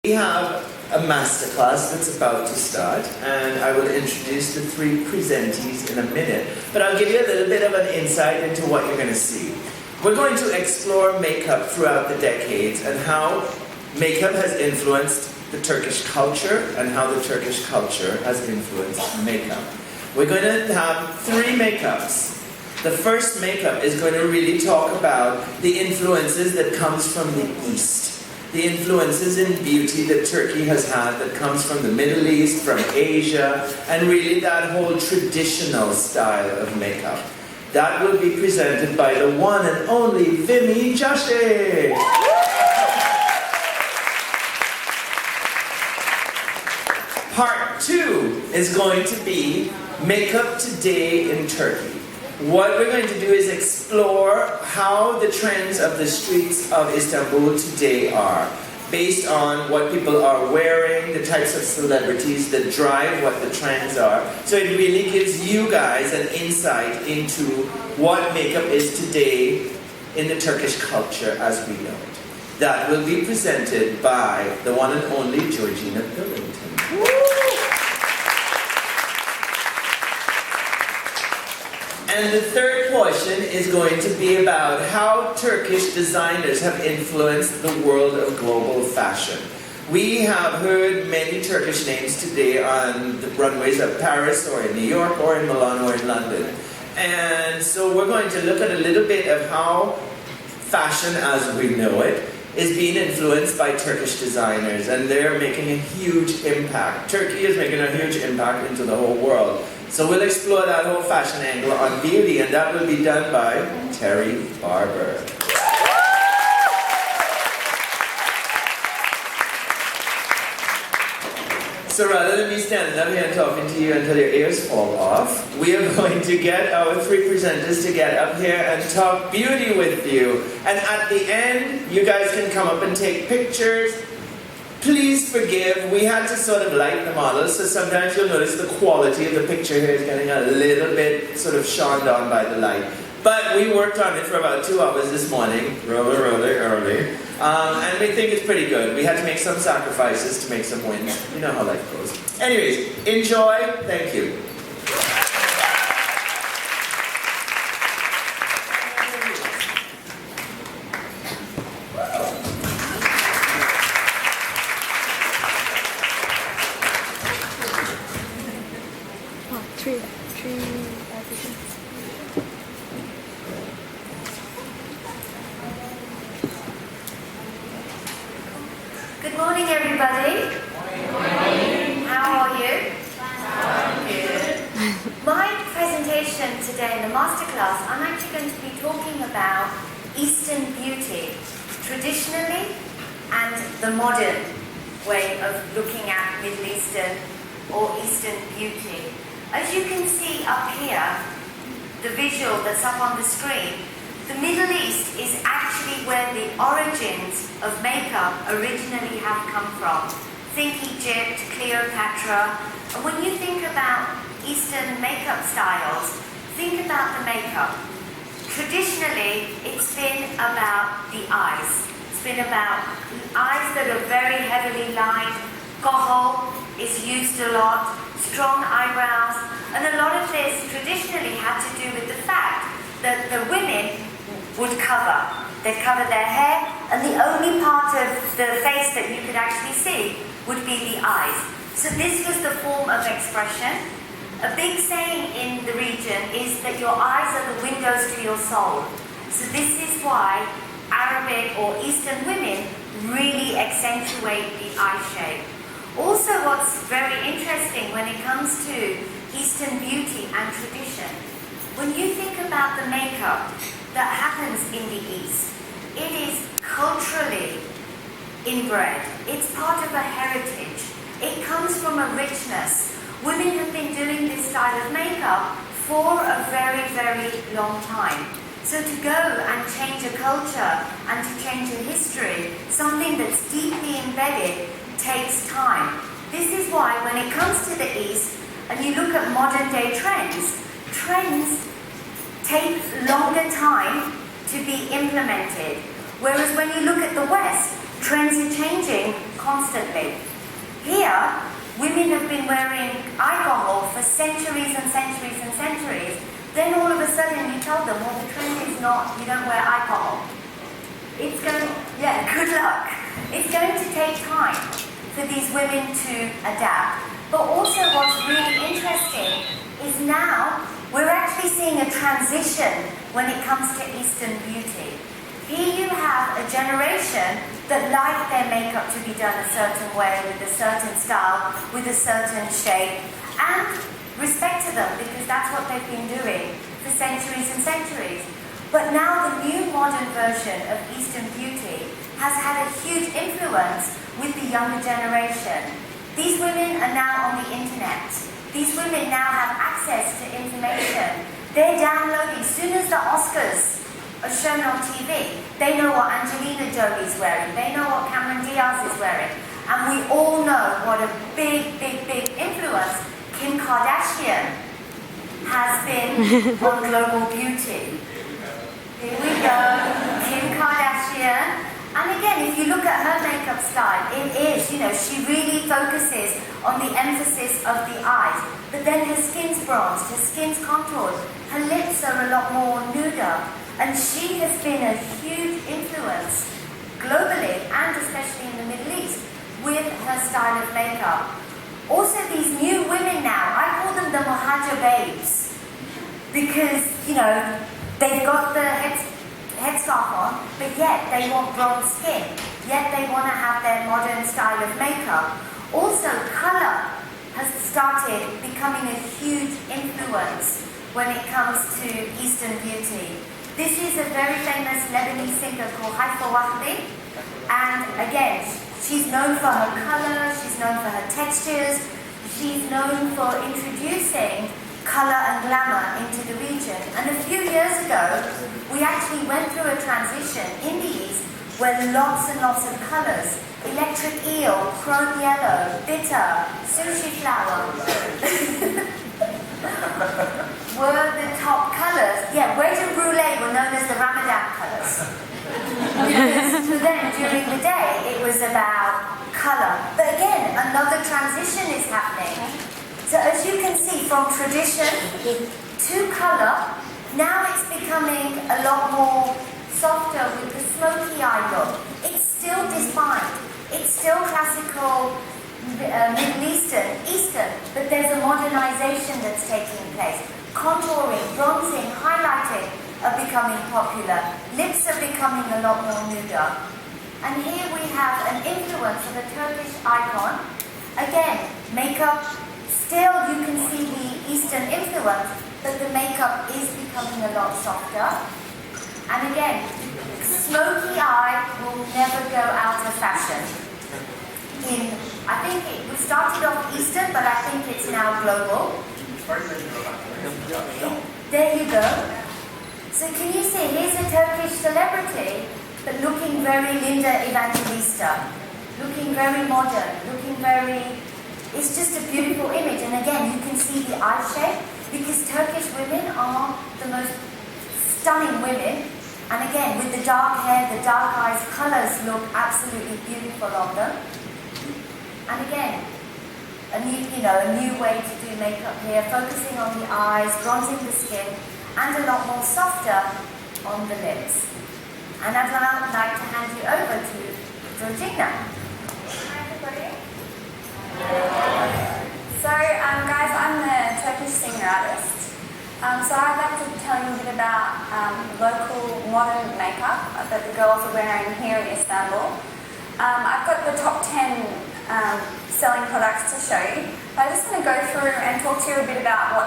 We have a masterclass that's about to start, and I will introduce the three presentees in a minute, but I'll give you a little bit of an insight into what you're going to see. We're going to explore makeup throughout the decades and how makeup has influenced the Turkish culture and how the Turkish culture has influenced makeup. We're going to have three makeups. The first makeup is going to really talk about the influences that comes from the East. The influences in beauty that Turkey has had that comes from the Middle East, from Asia, and really that whole traditional style of makeup. That will be presented by the one and only Vimi Joshi. Part 2 is going to be Makeup Today in Turkey. What we're going to do is explore how the trends of the streets of Istanbul today are, based on what people are wearing, the types of celebrities that drive what the trends are. So it really gives you guys an insight into what makeup is today in the Turkish culture as we know it. That will be presented by the one and only Georgina Billington. And the third portion is going to be about how Turkish designers have influenced the world of global fashion. We have heard many Turkish names today on the runways of Paris or in New York or in Milan or in London. And so we're going to look at a little bit of how fashion as we know it is being influenced by Turkish designers, and they're making a huge impact. Turkey is making a huge impact into the whole world. So we'll explore that whole fashion angle on beauty, and that will be done by Barber. So rather than me standing up here and talking to you until your ears fall off, we are going to get our three presenters to get up here and talk beauty with you. And at the end, you guys can come up and take pictures. Please forgive, we had to sort of light the models, so sometimes you'll notice the quality of the picture here is getting a little bit sort of shone on by the light. But we worked on it for about 2 hours this morning, early, and we think it's pretty good. We had to make some sacrifices to make some wins. You know how life goes. Anyways, enjoy, thank you. Good morning, everybody. Good morning. How are you? Good. My presentation today in the masterclass, I'm actually going to be talking about Eastern beauty, traditionally, and the modern way of looking at Middle Eastern or Eastern beauty. As you can see up here, the visual that's up on the screen, the Middle East is actually where the origins of makeup originally have come from. Think Egypt, Cleopatra, and when you think about Eastern makeup styles, think about the makeup. Traditionally, it's been about the eyes. It's been about eyes that are very heavily lined. Kohol is used a lot, strong eyebrows, and a lot of this traditionally had to do with the fact that the women would cover. They'd cover their hair, and the only part of the face that you could actually see would be the eyes. So this was the form of expression. A big saying in the region is that your eyes are the windows to your soul. So this is why Arabic or Eastern women really accentuate the eye shape. Also, what's very interesting when it comes to Eastern beauty and tradition, when you think about the makeup that happens in the East, it is culturally inbred. It's part of a heritage. It comes from a richness. Women have been doing this style of makeup for a very, very long time. So to go and change a culture and to change a history, something that's deeply embedded, takes time. This is why when it comes to the East, and you look at modern day trends take longer time to be implemented. Whereas when you look at the West, trends are changing constantly. Here, women have been wearing alcohol for centuries and centuries and centuries. Then all of a sudden you tell them, well, the trend is not, you don't wear alcohol. It's going, yeah, good luck. It's going to take time for these women to adapt. But also what's really interesting is now we're actually seeing a transition when it comes to Eastern beauty. Here you have a generation that like their makeup to be done a certain way, with a certain style, with a certain shape, and respect to them because that's what they've been doing for centuries and centuries. But now the new modern version of Eastern beauty has had a huge influence with the younger generation. These women are now on the internet. These women now have access to information. They're downloading, as soon as the Oscars are shown on TV, they know what Angelina Jolie's wearing, they know what Cameron Diaz is wearing. And we all know what a big, big, big influence Kim Kardashian has been on global beauty. Here we go, Kim Kardashian. And again, if you look at her makeup style, it is, she really focuses on the emphasis of the eyes. But then her skin's bronzed, her skin's contoured, her lips are a lot more nuder. And she has been a huge influence globally and especially in the Middle East with her style of makeup. Also these new women now, I call them the Mohaja babes because, they've got the headscarf on, but yet they want bronze skin, yet they want to have their modern style of makeup. Also, colour has started becoming a huge influence when it comes to Eastern beauty. This is a very famous Lebanese singer called Haifa Wahbi, and again, she's known for her colour, she's known for her textures, she's known for introducing colour and glamour into the region. And a few years ago, we actually went through a transition in the East where lots and lots of colours, electric eel, chrome yellow, bitter, sushi flower, were the top colours. Yeah, wedge and brulee were known as the Ramadan colours. Because for them, during the day, it was about colour. But again, another transition is happening. So as you can see, from tradition to colour, now it's becoming a lot more softer with the smoky eye look. It's still defined. It's still classical Middle Eastern, but there's a modernization that's taking place. Contouring, bronzing, highlighting are becoming popular. Lips are becoming a lot more nuder. And here we have an influence of a Turkish icon. Again, makeup, still you can see the Eastern influence, but the makeup is becoming a lot softer. And again, smoky eye will never go out of fashion. I think we started off Eastern, but I think it's now global. There you go. So can you see, here's a Turkish celebrity, but looking very Linda Evangelista, looking very modern, looking very, it's just a beautiful image. And again, you can see the eye shape, because Turkish women are the most stunning women. And again, with the dark hair, the dark eyes, colours look absolutely beautiful on them. And again, a new way to do makeup here, focusing on the eyes, bronzing the skin, and a lot more softer on the lips. And I'd now like to hand you over to Georgina. Hi everybody. So guys, I'm the Turkish singer-artist. So I'd like to tell you a bit about local modern makeup that the girls are wearing here in Istanbul. I've got the top 10 selling products to show you. But I just want to go through and talk to you a bit about what